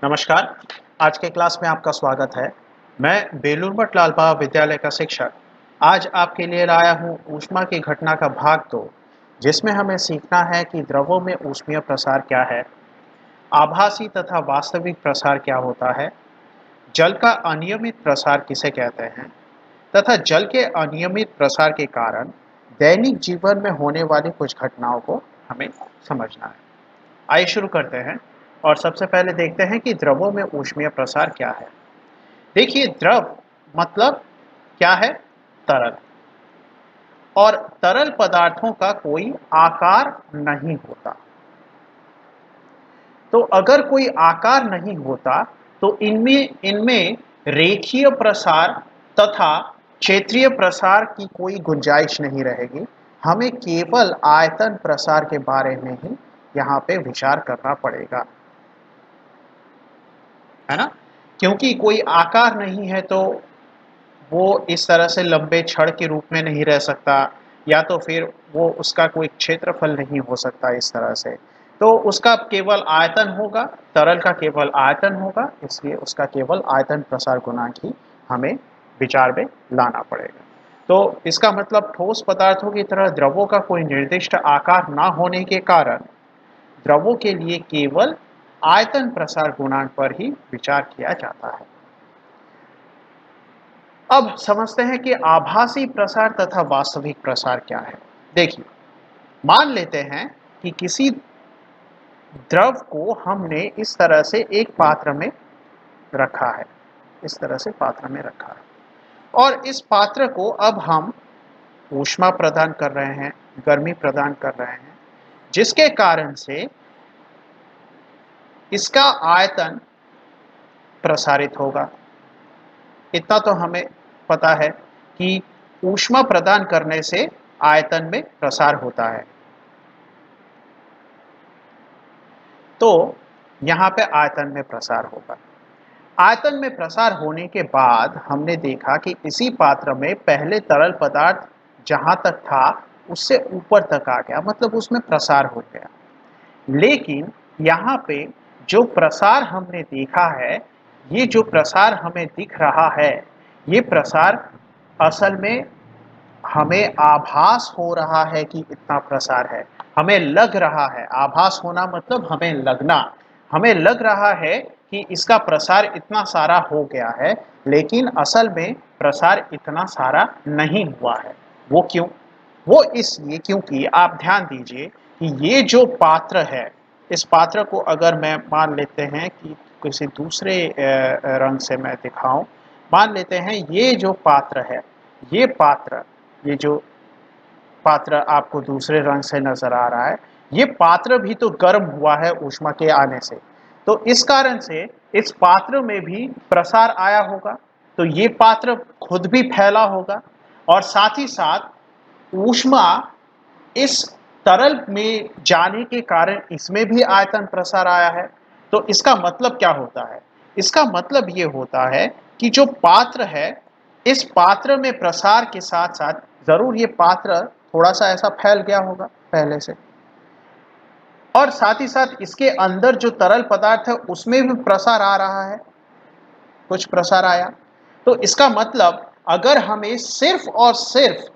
नमस्कार। आज के क्लास में आपका स्वागत है। मैं बेलूर मठ लाल विद्यालय का शिक्षक आज आपके लिए लाया हूँ ऊष्मा की घटना का भाग 2, जिसमें हमें सीखना है कि द्रवों में ऊष्मीय प्रसार क्या है, आभासी तथा वास्तविक प्रसार क्या होता है, जल का अनियमित प्रसार किसे कहते हैं तथा जल के अनियमित प्रसार के कारण दैनिक जीवन में होने वाली कुछ घटनाओं को हमें समझना है। आइए शुरू करते हैं और सबसे पहले देखते हैं कि द्रवों में ऊष्मीय प्रसार क्या है। देखिए, द्रव मतलब क्या है? तरल। और तरल पदार्थों का कोई आकार नहीं होता। तो अगर कोई आकार नहीं होता तो इनमें रेखीय प्रसार तथा क्षेत्रीय प्रसार की कोई गुंजाइश नहीं रहेगी। हमें केवल आयतन प्रसार के बारे में ही यहाँ पे विचार करना पड़ेगा, है ना? क्योंकि कोई आकार नहीं है तो वो इस तरह से लंबे छड़ के रूप में नहीं रह सकता, या तो फिर वो उसका कोई क्षेत्रफल नहीं हो सकता इस तरह से। तो उसका केवल आयतन होगा, तरल का केवल आयतन होगा, इसलिए उसका केवल आयतन प्रसार गुणांक ही हमें विचार में लाना पड़ेगा। तो इसका मतलब ठोस पदार्थों की तरह द्रवों का कोई निर्दिष्ट आकार ना होने के कारण द्रवों के लिए केवल आयतन प्रसार गुणांक पर ही विचार किया जाता है। अब समझते हैं कि आभासी प्रसार तथा वास्तविक प्रसार क्या है। देखिए, मान लेते हैं कि किसी द्रव को हमने इस तरह से एक पात्र में रखा है, इस तरह से पात्र में रखा है, और इस पात्र को अब हम ऊष्मा प्रदान कर रहे हैं, गर्मी प्रदान कर रहे हैं, जिसके कारण से इसका आयतन प्रसारित होगा। इतना तो हमें पता है कि ऊष्मा प्रदान करने से आयतन में प्रसार होता है। तो यहाँ पे आयतन में प्रसार होगा। आयतन में प्रसार होने के बाद हमने देखा कि इसी पात्र में पहले तरल पदार्थ जहाँ तक था उससे ऊपर तक आ गया, मतलब उसमें प्रसार हो गया। लेकिन यहाँ पे जो प्रसार हमने देखा है, ये जो प्रसार हमें दिख रहा है, ये प्रसार असल में हमें आभास हो रहा है कि इतना प्रसार है। हमें लग रहा है, आभास होना मतलब हमें लगना, हमें लग रहा है कि इसका प्रसार इतना सारा हो गया है, लेकिन असल में प्रसार इतना सारा नहीं हुआ है। वो क्यों? वो इसलिए क्योंकि आप ध्यान दीजिए कि ये जो पात्र है, इस पात्र को अगर मैं मान लेते हैं कि किसी दूसरे रंग से मैं दिखाऊं, मान लेते हैं ये जो पात्र है, ये पात्र, ये जो पात्र आपको दूसरे रंग से नजर आ रहा है, ये पात्र भी तो गर्म हुआ है ऊष्मा के आने से। तो इस कारण से इस पात्र में भी प्रसार आया होगा, तो ये पात्र खुद भी फैला होगा, और साथ ही साथ ऊष्मा इस तरल में जाने के कारण इसमें भी आयतन प्रसार आया है। तो इसका मतलब क्या होता है? इसका मतलब ये होता है कि जो पात्र है, इस पात्र में प्रसार के साथ साथ जरूर ये पात्र थोड़ा सा ऐसा फैल गया होगा पहले से, और साथ ही साथ इसके अंदर जो तरल पदार्थ है उसमें भी प्रसार आ रहा है, कुछ प्रसार आया। तो इसका मतलब अगर हमें सिर्फ और सिर्फ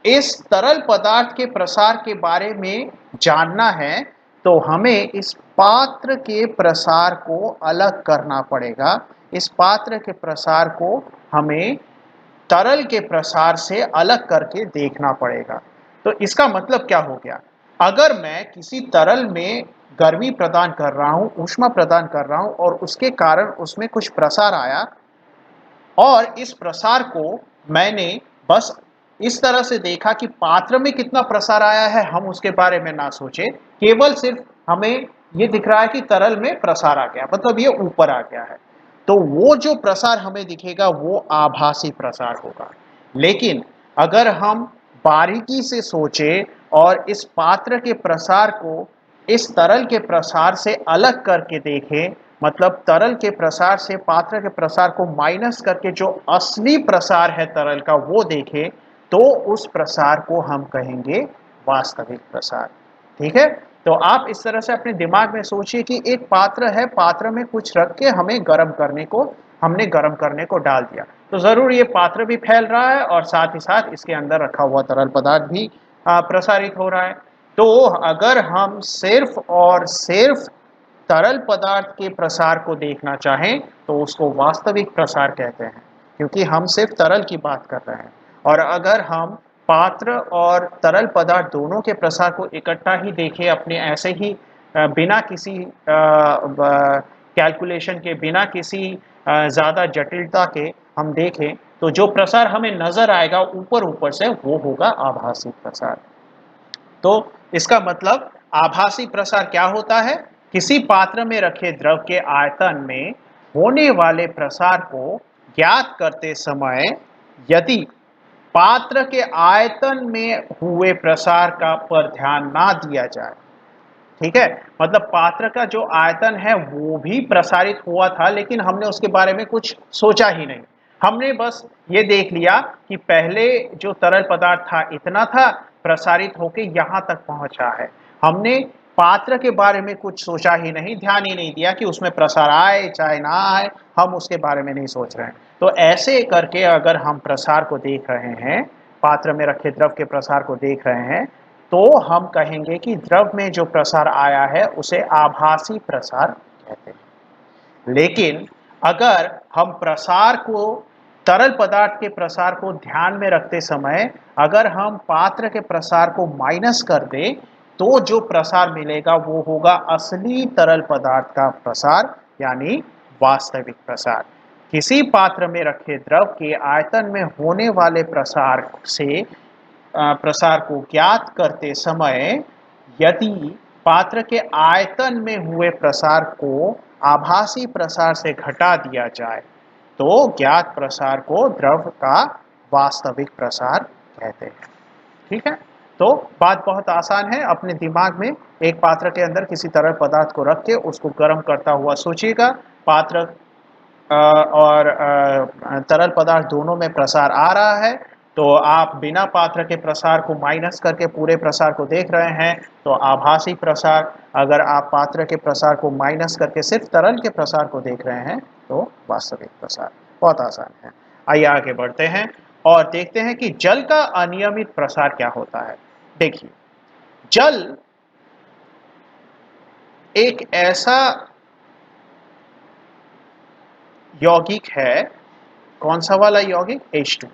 इस तरल पदार्थ के प्रसार के बारे में जानना है, तो हमें इस पात्र के प्रसार को अलग करना पड़ेगा। इस पात्र के प्रसार को हमें तरल के प्रसार से अलग करके देखना पड़ेगा। तो इसका मतलब क्या हो गया? अगर मैं किसी तरल में गर्मी प्रदान कर रहा हूं, ऊष्मा प्रदान कर रहा हूं, और उसके कारण उसमें कुछ प्रसार आया, और इस प्रसार को मैंने बस इस तरह से देखा कि पात्र में कितना प्रसार आया है, हम उसके बारे में ना सोचे, केवल सिर्फ हमें ये दिख रहा है कि तरल में प्रसार आ गया, मतलब ये ऊपर आ गया है, तो वो जो प्रसार हमें दिखेगा वो आभासी प्रसार होगा। लेकिन अगर हम बारीकी से सोचे और इस पात्र के प्रसार को इस तरल के प्रसार से अलग करके देखें, मतलब तरल के प्रसार से पात्र के प्रसार को माइनस करके जो असली प्रसार है तरल का वो देखें, तो उस प्रसार को हम कहेंगे वास्तविक प्रसार। ठीक है? तो आप इस तरह से अपने दिमाग में सोचिए कि एक पात्र है, पात्र में कुछ रख के हमने गर्म करने को डाल दिया, तो जरूर ये पात्र भी फैल रहा है और साथ ही साथ इसके अंदर रखा हुआ तरल पदार्थ भी प्रसारित हो रहा है। तो अगर हम सिर्फ और सिर्फ तरल पदार्थ के प्रसार को देखना चाहें तो उसको वास्तविक प्रसार कहते हैं, क्योंकि हम सिर्फ तरल की बात कर रहे हैं। और अगर हम पात्र और तरल पदार्थ दोनों के प्रसार को इकट्ठा ही देखें, अपने ऐसे ही बिना किसी कैलकुलेशन के, बिना किसी ज़्यादा जटिलता के हम देखें, तो जो प्रसार हमें नजर आएगा ऊपर ऊपर से वो होगा आभासी प्रसार। तो इसका मतलब आभासी प्रसार क्या होता है? किसी पात्र में रखे द्रव के आयतन में होने वाले प्रसार को ज्ञात करते समय यदि पात्र के आयतन में हुए प्रसार का पर ध्यान ना दिया जाए, ठीक है, मतलब पात्र का जो आयतन है वो भी प्रसारित हुआ था, लेकिन हमने उसके बारे में कुछ सोचा ही नहीं। हमने बस ये देख लिया कि पहले जो तरल पदार्थ था इतना था, प्रसारित होके यहां तक पहुंचा है। हमने पात्र के बारे में कुछ सोचा ही नहीं, ध्यान ही नहीं दिया कि उसमें प्रसार आए चाहे ना आए, हम उसके बारे में नहीं सोच रहे हैं। तो ऐसे करके अगर हम प्रसार को देख रहे हैं, पात्र में रखे द्रव के प्रसार को देख रहे हैं, तो हम कहेंगे कि द्रव में जो प्रसार आया है उसे आभासी प्रसार कहते हैं। लेकिन अगर हम प्रसार को, तरल पदार्थ के प्रसार को ध्यान में रखते समय अगर हम पात्र के प्रसार को माइनस कर दें, तो जो प्रसार मिलेगा वो होगा असली तरल पदार्थ का प्रसार, यानी वास्तविक प्रसार। किसी पात्र में रखे द्रव के आयतन में होने वाले प्रसार से प्रसार को ज्ञात करते समय यदि पात्र के आयतन में हुए प्रसार को आभासी प्रसार से घटा दिया जाए तो ज्ञात प्रसार को द्रव का वास्तविक प्रसार कहते हैं। ठीक है, तो बात बहुत आसान है। अपने दिमाग में एक पात्र के अंदर किसी तरल पदार्थ को रख के उसको गर्म करता हुआ सोचिएगा। पात्र और तरल पदार्थ दोनों में प्रसार आ रहा है, तो आप बिना पात्र के प्रसार को माइनस करके पूरे प्रसार को देख रहे हैं, तो आभासी प्रसार। अगर आप पात्र के प्रसार को माइनस करके सिर्फ तरल के प्रसार को देख रहे हैं तो वास्तविक प्रसार। बहुत आसान है। आइए आगे बढ़ते हैं और देखते हैं कि जल का अनियमित प्रसार क्या होता है। देखिए, जल एक ऐसा यौगिक है, कौन सा वाला यौगिक? H2O।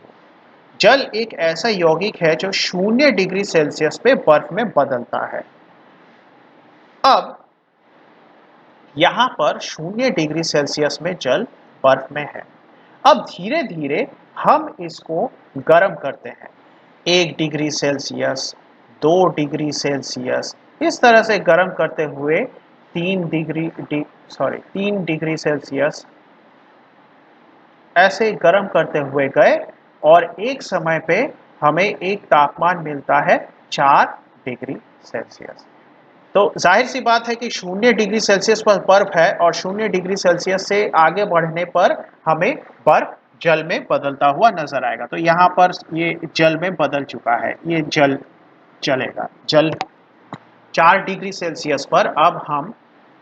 जल एक ऐसा यौगिक है जो 0 डिग्री सेल्सियस पे बर्फ में बदलता है। अब यहां पर 0 डिग्री सेल्सियस में जल बर्फ में है। अब धीरे धीरे हम इसको गर्म करते हैं, 1 डिग्री सेल्सियस, 2 डिग्री सेल्सियस, इस तरह से गर्म करते हुए 3 डिग्री सेल्सियस ऐसे गर्म करते हुए गए और एक समय पे हमें एक तापमान मिलता है 4 डिग्री सेल्सियस। तो जाहिर सी बात है कि 0 डिग्री सेल्सियस पर बर्फ है और 0 डिग्री सेल्सियस से आगे बढ़ने पर हमें बर्फ जल में बदलता हुआ नजर आएगा। तो यहाँ पर ये जल में बदल चुका है, ये जल चलेगा। जल 4 डिग्री सेल्सियस पर अब हम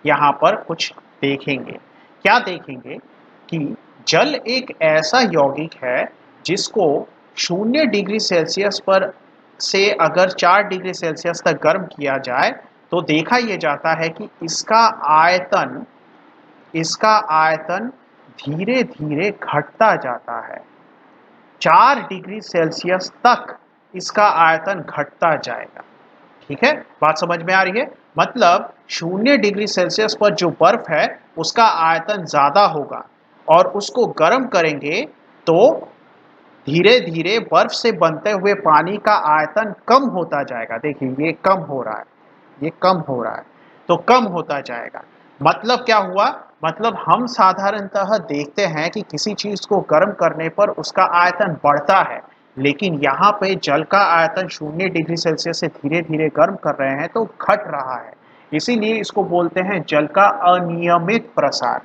यहाँ पर कुछ देखेंगे। क्या देखेंगे कि जल एक ऐसा यौगिक है जिसको 0 डिग्री सेल्सियस पर से अगर 4 डिग्री सेल्सियस तक गर्म किया जाए तो देखा यह जाता है कि इसका आयतन धीरे धीरे घटता जाता है। 4 डिग्री सेल्सियस तक इसका आयतन घटता जाएगा। ठीक है, बात समझ में आ रही है? मतलब 0 डिग्री सेल्सियस पर जो बर्फ है उसका आयतन ज्यादा होगा और उसको गर्म करेंगे तो धीरे धीरे बर्फ से बनते हुए पानी का आयतन कम होता जाएगा। देखिए, ये कम हो रहा है, ये कम हो रहा है, तो कम होता जाएगा। मतलब क्या हुआ? मतलब हम साधारणतः देखते हैं कि किसी चीज को गर्म करने पर उसका आयतन बढ़ता है, लेकिन यहाँ पे जल का आयतन 0 डिग्री सेल्सियस से धीरे धीरे गर्म कर रहे हैं तो घट रहा है। इसीलिए इसको बोलते हैं जल का अनियमित प्रसार।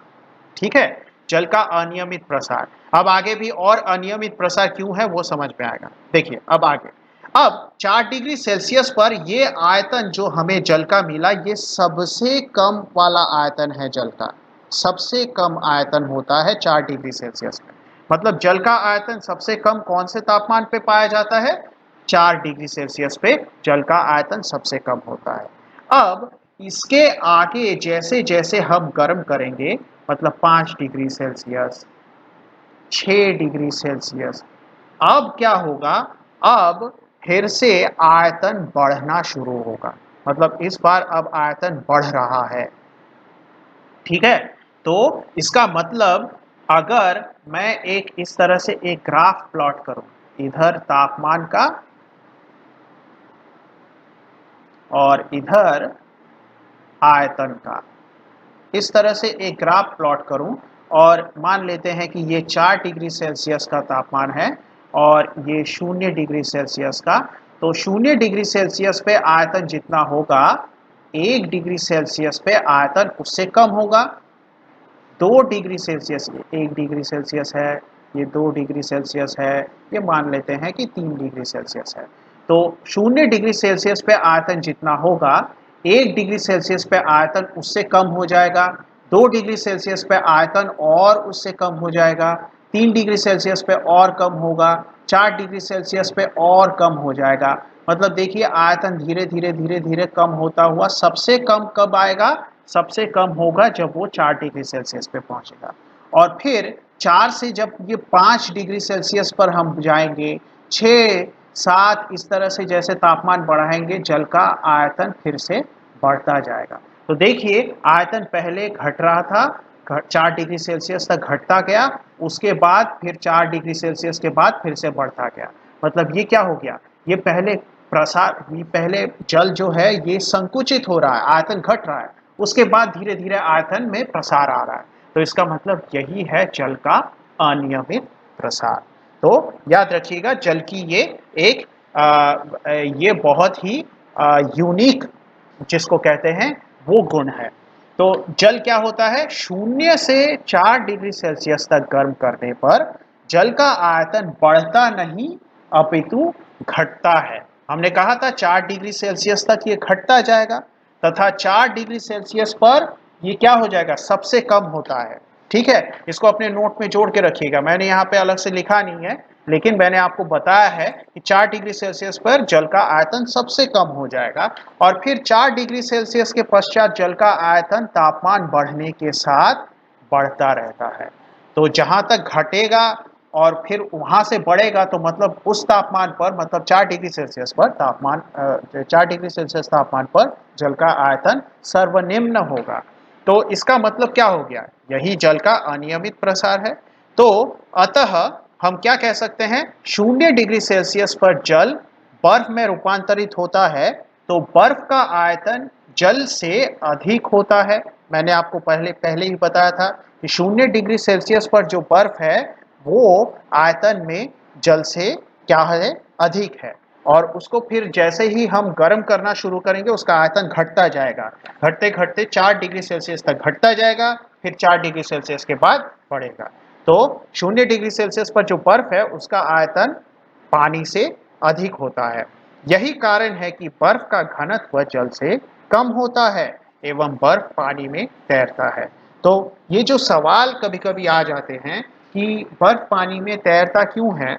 ठीक है, जल का अनियमित प्रसार। अब आगे भी और अनियमित प्रसार क्यों है वो समझ में आएगा। देखिए, अब आगे अब 4 डिग्री सेल्सियस पर ये आयतन जो हमें जल का मिला, ये सबसे कम वाला आयतन है जल का। सबसे कम आयतन होता है 4 डिग्री सेल्सियस में। मतलब जल का आयतन सबसे कम कौन से तापमान पे पाया जाता है? 4 डिग्री सेल्सियस पे जल का आयतन सबसे कम होता है। अब इसके आगे जैसे जैसे हम गर्म करेंगे, मतलब 5 डिग्री सेल्सियस, 6 डिग्री सेल्सियस, अब क्या होगा? अब फिर से आयतन बढ़ना शुरू होगा। मतलब इस बार अब आयतन बढ़ रहा है। ठीक है, तो इसका मतलब अगर मैं एक इस तरह से एक ग्राफ प्लॉट करूं, इधर तापमान का और इधर आयतन का, इस तरह से एक ग्राफ प्लॉट करूं, और मान लेते हैं कि ये 4 डिग्री सेल्सियस का तापमान है और ये 0 डिग्री सेल्सियस का। तो 0 डिग्री सेल्सियस पे आयतन जितना होगा, 1 डिग्री सेल्सियस पे आयतन उससे कम होगा। 2 डिग्री सेल्सियस, 1 डिग्री सेल्सियस है, ये 2 डिग्री सेल्सियस है, ये मान लेते हैं कि 3 डिग्री सेल्सियस है। तो 0 डिग्री सेल्सियस पे आयतन जितना होगा, 1 डिग्री सेल्सियस पे आयतन उससे कम हो जाएगा, 2 डिग्री सेल्सियस पे आयतन और उससे कम हो जाएगा, 3 डिग्री सेल्सियस पे और कम होगा, 4 डिग्री सेल्सियस पे और कम हो जाएगा। मतलब देखिए आयतन धीरे धीरे धीरे धीरे कम होता हुआ सबसे कम कब आएगा? सबसे कम होगा जब वो 4 डिग्री सेल्सियस पे पहुंचेगा। और फिर 4 से जब ये 5 डिग्री सेल्सियस पर हम जाएंगे, 6, 7, इस तरह से जैसे तापमान बढ़ाएंगे, जल का आयतन फिर से बढ़ता जाएगा। तो देखिए आयतन पहले घट रहा था, 4 डिग्री सेल्सियस तक घटता गया, उसके बाद फिर 4 डिग्री सेल्सियस के बाद फिर से बढ़ता गया। मतलब ये क्या हो गया? ये पहले प्रसार, ये पहले जल जो है ये संकुचित हो रहा है, आयतन घट रहा है, उसके बाद धीरे धीरे आयतन में प्रसार आ रहा है। तो इसका मतलब यही है जल का अनियमित प्रसार। तो याद रखिएगा जल की ये एक ये बहुत ही यूनिक, जिसको कहते हैं, वो गुण है। तो जल क्या होता है? 0 से 4 डिग्री सेल्सियस तक गर्म करने पर जल का आयतन बढ़ता नहीं अपितु घटता है। हमने कहा था 4 डिग्री सेल्सियस तक ये घटता जाएगा, तथा 4 डिग्री सेल्सियस पर ये क्या हो जाएगा? सबसे कम होता है। ठीक है, इसको अपने नोट में जोड़ के रखिएगा, मैंने यहाँ पे अलग से लिखा नहीं है, लेकिन मैंने आपको बताया है कि 4 डिग्री सेल्सियस पर जल का आयतन सबसे कम हो जाएगा, और फिर 4 डिग्री सेल्सियस के पश्चात जल का आयतन तापमान बढ़ने के साथ बढ़ता रहता है। तो जहां तक घटेगा और फिर वहां से बढ़ेगा, तो मतलब उस तापमान पर, मतलब 4 डिग्री सेल्सियस पर तापमान, 4 डिग्री सेल्सियस तापमान पर जल का आयतन सर्वनिम्न होगा। तो इसका मतलब क्या हो गया? यही जल का अनियमित प्रसार है। तो अतः हम क्या कह सकते हैं? 0 डिग्री सेल्सियस पर जल बर्फ में रूपांतरित होता है, तो बर्फ का आयतन जल से अधिक होता है। मैंने आपको पहले पहले ही बताया था कि 0 डिग्री सेल्सियस पर जो बर्फ है वो आयतन में जल से क्या है? अधिक है। और उसको फिर जैसे ही हम गर्म करना शुरू करेंगे, उसका आयतन घटता जाएगा, घटते घटते 4 डिग्री सेल्सियस तक घटता जाएगा, फिर 4 डिग्री सेल्सियस के बाद बढ़ेगा। तो 0 डिग्री सेल्सियस पर जो बर्फ है उसका आयतन पानी से अधिक होता है। यही कारण है कि बर्फ का घनत्व जल से कम होता है एवं बर्फ पानी में तैरता है। तो ये जो सवाल कभी कभी आ जाते हैं कि बर्फ पानी में तैरता क्यों है,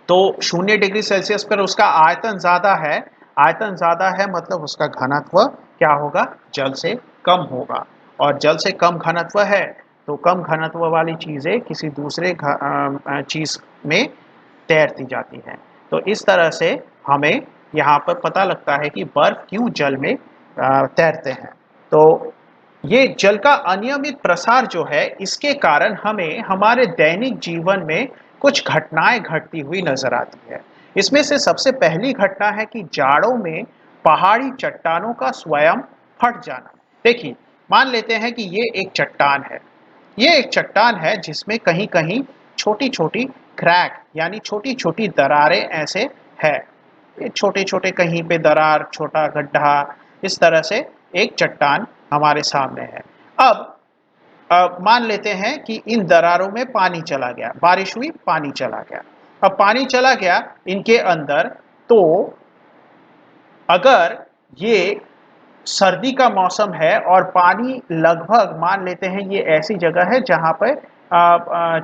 तो 0 डिग्री सेल्सियस पर उसका आयतन ज़्यादा है, आयतन ज़्यादा है मतलब उसका घनत्व क्या होगा? जल से कम होगा। और जल से कम घनत्व है, तो कम घनत्व वाली चीज़ें किसी दूसरे चीज़ में तैरती जाती हैं। तो इस तरह से हमें यहाँ पर पता लगता है कि बर्फ क्यों जल में तैरते हैं। तो ये जल का अनियमित प्रसार जो है, इसके कारण हमें हमारे दैनिक जीवन में कुछ घटनाएं घटती हुई नजर आती है। इसमें से सबसे पहली घटना है कि जाड़ों में पहाड़ी चट्टानों का स्वयं फट जाना। देखिए, मान लेते हैं कि ये एक चट्टान है, ये एक चट्टान है जिसमें कहीं कहीं छोटी छोटी क्रैक यानी छोटी छोटी दरारें ऐसे है। ये छोटे छोटे कहीं पे दरार, छोटा गड्ढा, इस तरह से एक चट्टान हमारे सामने है। अब मान लेते हैं कि इन दरारों में पानी चला गया, बारिश हुई, पानी चला गया। अब पानी चला गया, इनके अंदर तो अगर ये सर्दी का मौसम है और पानी लगभग मान लेते हैं ये ऐसी जगह है जहाँ पर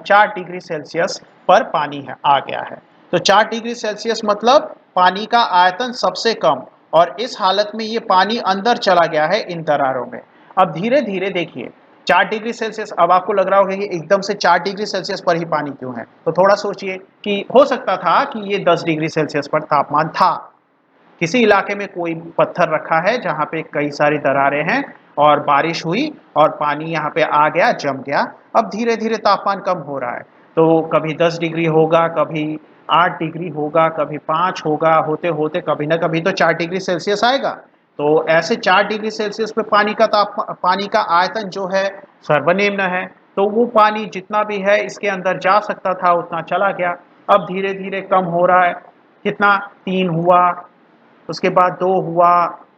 4 डिग्री सेल्सियस पर पानी है आ गया है। तो 4 डिग्री सेल्सियस मतलब पानी का आयतन सबसे कम, और इस हालत में ये पानी अंदर चला गया है इन दरारों में। अब धीरे धीरे देखिए 4 डिग्री सेल्सियस, अब आपको लग रहा होगा कि एकदम से 4 डिग्री सेल्सियस पर ही पानी क्यों है, तो थोड़ा सोचिए कि हो सकता था कि ये 10 डिग्री सेल्सियस पर तापमान था, किसी इलाके में कोई पत्थर रखा है जहाँ पे कई सारी दरारें हैं और बारिश हुई और पानी यहाँ पे आ गया, जम गया। अब धीरे धीरे तापमान कम हो रहा है, तो कभी 10 डिग्री होगा, कभी 8 डिग्री होगा, कभी 5 होगा, होते होते कभी ना कभी तो 4 डिग्री सेल्सियस आएगा। तो ऐसे 4 डिग्री सेल्सियस पे पानी का आयतन जो है सर्वनिम्न है, तो वो पानी जितना भी है इसके अंदर जा सकता था उतना चला गया। अब धीरे धीरे कम हो रहा है, कितना, 3 हुआ, उसके बाद 2 हुआ,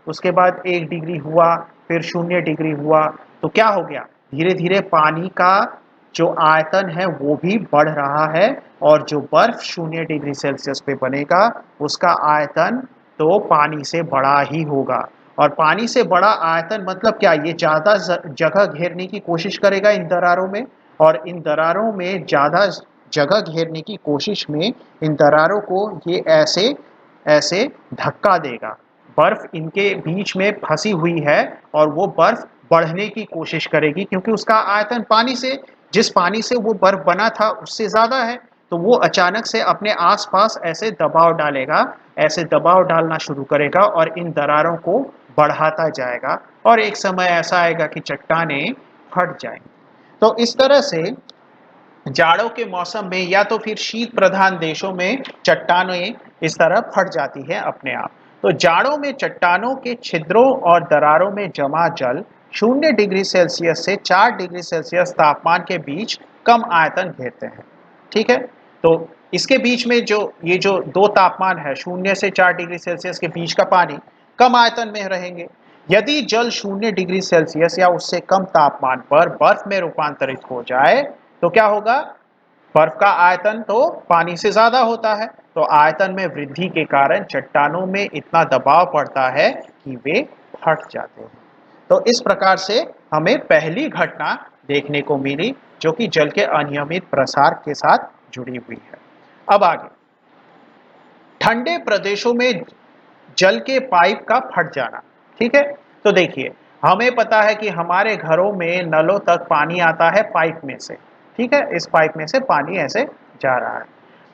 उसके बाद 1 डिग्री हुआ, फिर 0 डिग्री हुआ। तो क्या हो गया, धीरे धीरे पानी का जो आयतन है वो भी बढ़ रहा है, और जो बर्फ 0 डिग्री सेल्सियस पे बनेगा उसका आयतन तो पानी से बड़ा ही होगा। और पानी से बड़ा आयतन मतलब क्या, ये ज़्यादा जगह घेरने की कोशिश करेगा इन दरारों में, और इन दरारों में ज़्यादा जगह घेरने की कोशिश में इन दरारों को ये ऐसे ऐसे धक्का देगा। बर्फ इनके बीच में फंसी हुई है और वो बर्फ बढ़ने की कोशिश करेगी, क्योंकि उसका आयतन पानी से, जिस पानी से वो बर्फ बना था उससे ज़्यादा है। तो वो अचानक से अपने आसपास ऐसे दबाव डालेगा, ऐसे दबाव डालना शुरू करेगा और इन दरारों को बढ़ाता जाएगा, और एक समय ऐसा आएगा कि चट्टानें फट जाएंगी। तो इस तरह से जाड़ों के मौसम में या तो फिर शीत प्रधान देशों में चट्टानें इस तरह फट जाती है अपने आप। तो जाड़ों में चट्टानों के छिद्रों और दरारों में जमा जल 0 डिग्री सेल्सियस से 4 डिग्री सेल्सियस तापमान के बीच कम आयतन घेरते हैं। ठीक है, तो इसके बीच में जो ये जो दो तापमान है, 0 से 4 डिग्री सेल्सियस के बीच का पानी कम आयतन में रहेंगे। यदि जल 0 डिग्री सेल्सियस या उससे कम तापमान पर बर्फ में रूपांतरित हो जाए तो क्या होगा, बर्फ का आयतन तो पानी से ज्यादा होता है, तो आयतन में वृद्धि के कारण चट्टानों में इतना दबाव पड़ता है कि वे फट जाते हैं। तो इस प्रकार से हमें पहली घटना देखने को मिली जो कि जल के अनियमित प्रसार के साथ जुड़ी हुई है। अब आगे, ठंडे प्रदेशों में जल के पाइप का फट जाना। ठीक है, तो देखिए हमें पता है कि हमारे घरों में नलों तक पानी आता है पाइप में से। ठीक है, इस पाइप में से पानी ऐसे जा रहा है।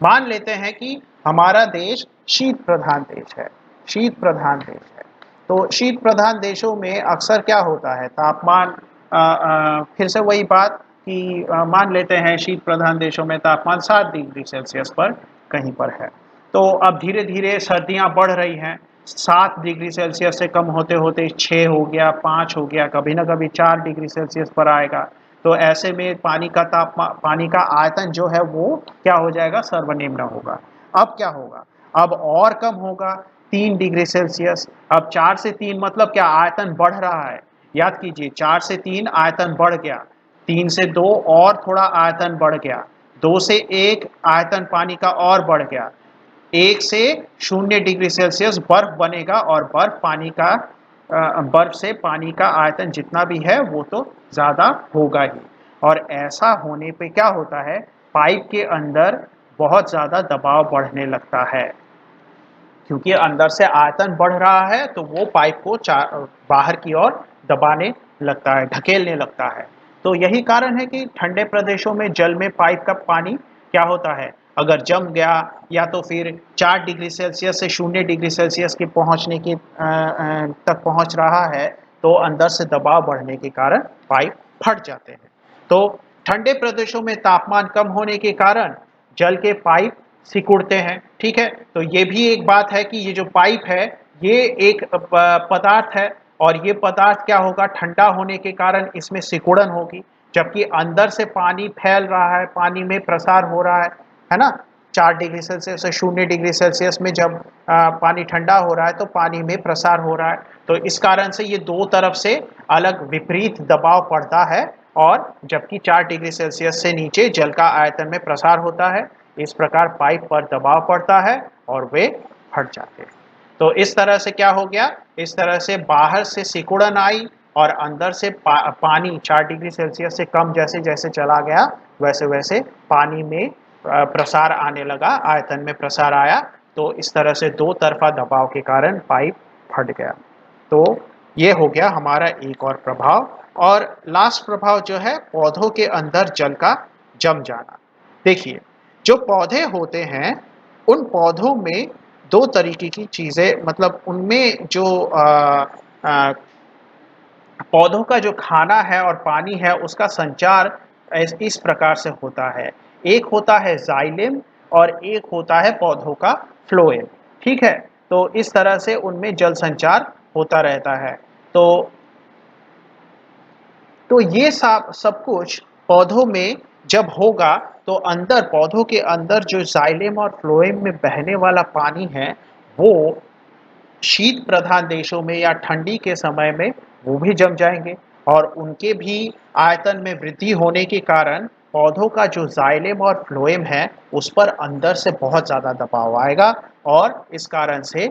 मान लेते हैं कि हमारा देश शीत प्रधान देश है, शीत प्रधान देश है। तो शीत प्रधान देशों में अक्सर क्या होता है, तापमान फिर से वही बात कि मान लेते हैं शीत प्रधान देशों में तापमान 7 डिग्री सेल्सियस पर कहीं पर है। तो अब धीरे धीरे सर्दियां बढ़ रही हैं, 7 डिग्री सेल्सियस से कम होते होते 6 हो गया, 5 हो गया, कभी ना कभी 4 डिग्री सेल्सियस पर आएगा। तो ऐसे में पानी का तापमान, पानी का आयतन जो है वो क्या हो जाएगा, सर्वनिम्न होगा। अब क्या होगा, अब और कम होगा, 3 डिग्री सेल्सियस। अब 4 से 3 मतलब क्या, आयतन बढ़ रहा है। याद कीजिए 4 से 3 आयतन बढ़ गया, 3 से 2 और थोड़ा आयतन बढ़ गया, 2 से 1 आयतन पानी का और बढ़ गया, 1 से 0 डिग्री सेल्सियस बर्फ बनेगा, और बर्फ से पानी का आयतन जितना भी है वो तो ज़्यादा होगा ही। और ऐसा होने पे क्या होता है, पाइप के अंदर बहुत ज़्यादा दबाव बढ़ने लगता है, क्योंकि अंदर से आयतन बढ़ रहा है तो वो पाइप को बाहर की ओर दबाने लगता है, ढकेलने लगता है। तो यही कारण है कि ठंडे प्रदेशों में जल में पाइप का पानी क्या होता है, अगर जम गया या तो फिर 4 डिग्री सेल्सियस से 0 डिग्री सेल्सियस के पहुंचने की तक पहुंच रहा है, तो अंदर से दबाव बढ़ने के कारण पाइप फट जाते हैं। तो ठंडे प्रदेशों में तापमान कम होने के कारण जल के पाइप सिकुड़ते हैं। ठीक है, तो ये भी एक बात है कि ये जो पाइप है ये एक पदार्थ है, और ये पदार्थ क्या होगा, ठंडा होने के कारण इसमें सिकुड़न होगी, जबकि अंदर से पानी फैल रहा है, पानी में प्रसार हो रहा है ना। 4 डिग्री सेल्सियस से 0 डिग्री सेल्सियस में जब पानी ठंडा हो रहा है तो पानी में प्रसार हो रहा है, तो इस कारण से ये दो तरफ से अलग विपरीत दबाव पड़ता है, और जबकि 4 डिग्री सेल्सियस से नीचे जल का आयतन में प्रसार होता है। इस प्रकार पाइप पर दबाव पड़ता है और वे फट जाते हैं। तो इस तरह से क्या हो गया, इस तरह से बाहर से सिकुड़न आई और अंदर से पानी 4 डिग्री सेल्सियस से कम जैसे जैसे चला गया वैसे वैसे पानी में प्रसार आने लगा, आयतन में प्रसार आया। तो इस तरह से दो तरफा दबाव के कारण पाइप फट गया। तो ये हो गया हमारा एक और प्रभाव। और लास्ट प्रभाव जो है पौधों के अंदर जल का जम जाना। देखिए, जो पौधे होते हैं उन पौधों में दो तरीके की चीज़ें, मतलब उनमें जो पौधों का जो खाना है और पानी है उसका संचार इस प्रकार से होता है। एक होता है जाइलेम और एक होता है पौधों का फ्लोएम। ठीक है, तो इस तरह से उनमें जल संचार होता रहता है। तो ये सब कुछ पौधों में जब होगा तो अंदर, पौधों के अंदर जो जाइलेम और फ्लोएम में बहने वाला पानी है वो शीत प्रधान देशों में या ठंडी के समय में वो भी जम जाएंगे और उनके भी आयतन में वृद्धि होने के कारण पौधों का जो जाइलेम और फ्लोएम है उस पर अंदर से बहुत ज़्यादा दबाव आएगा और इस कारण से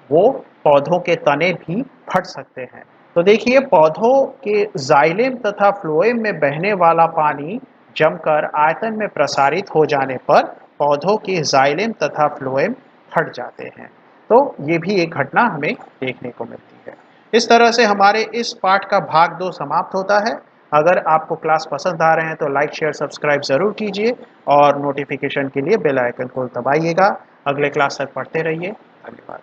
वो पौधों के तने भी फट सकते हैं। तो देखिए, पौधों के जाइलेम तथा फ्लोएम में बहने वाला पानी जमकर आयतन में प्रसारित हो जाने पर पौधों के जाइलेम तथा फ्लोएम फट जाते हैं। तो ये भी एक घटना हमें देखने को मिलती है। इस तरह से हमारे इस पाठ का भाग 2 समाप्त होता है। अगर आपको क्लास पसंद आ रहे हैं तो लाइक शेयर सब्सक्राइब ज़रूर कीजिए और नोटिफिकेशन के लिए बेल आइकन को दबाइएगा। अगले क्लास तक पढ़ते रहिए। धन्यवाद।